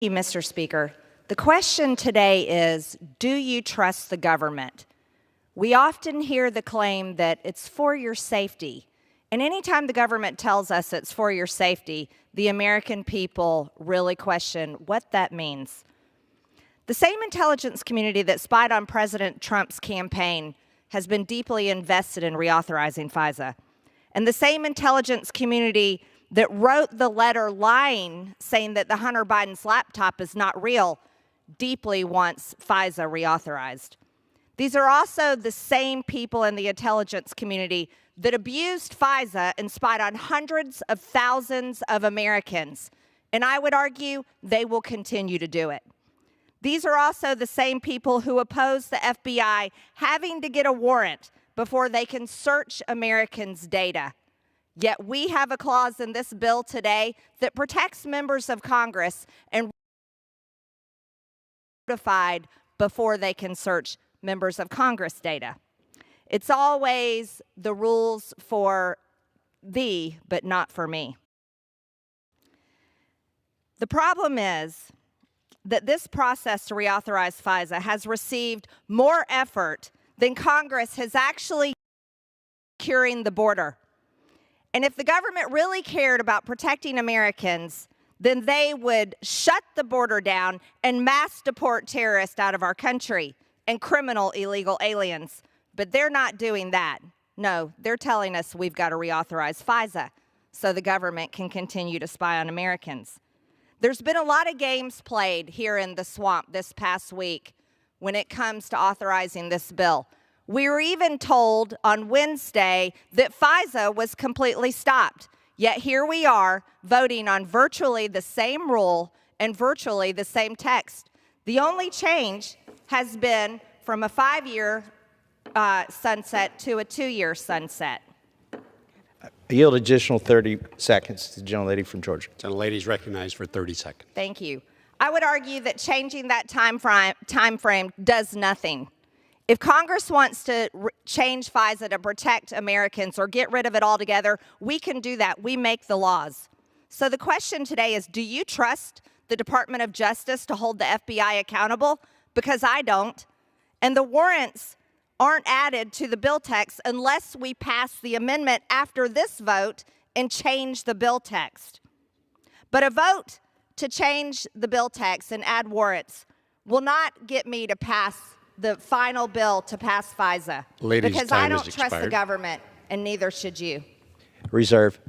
Thank you, Mr. Speaker. The question today is, do you trust the government? We often hear the claim that it's for your safety. And anytime the government tells us it's for your safety, the American people really question what that means. The same intelligence community that spied on President Trump's campaign has been deeply invested in reauthorizing FISA. And the same intelligence community that wrote the letter lying, saying that the Hunter Biden's laptop is not real, deeply wants FISA reauthorized. These are also the same people in the intelligence community that abused FISA and spied on hundreds of thousands of Americans. And I would argue they will continue to do it. These are also the same people who oppose the FBI having to get a warrant before they can search Americans' data. Yet we have a clause in this bill today that protects members of Congress and notified before they can search members of Congress data. It's always the rules for thee, but not for me. The problem is that this process to reauthorize FISA has received more effort than Congress has actually securing the border. And if the government really cared about protecting Americans, then they would shut the border down and mass deport terrorists out of our country and criminal illegal aliens. But they're not doing that. No, they're telling us we've got to reauthorize FISA so the government can continue to spy on Americans. There's been a lot of games played here in the swamp this past week when it comes to authorizing this bill. We were even told on Wednesday that FISA was completely stopped. Yet here we are voting on virtually the same rule and virtually the same text. The only change has been from a 5-year sunset to a 2-year sunset. I yield additional 30 seconds to the gentlelady from Georgia. Gentlelady is recognized for 30 seconds. Thank you. I would argue that changing that time frame does nothing. If Congress wants to change FISA to protect Americans or get rid of it altogether, we can do that. We make the laws. So the question today is, do you trust the Department of Justice to hold the FBI accountable? Because I don't. And the warrants aren't added to the bill text unless we pass the amendment after this vote and change the bill text. But a vote to change the bill text and add warrants will not get me to pass the final bill to pass FISA. Ladies, because I don't trust the government, and neither should you. Reserve.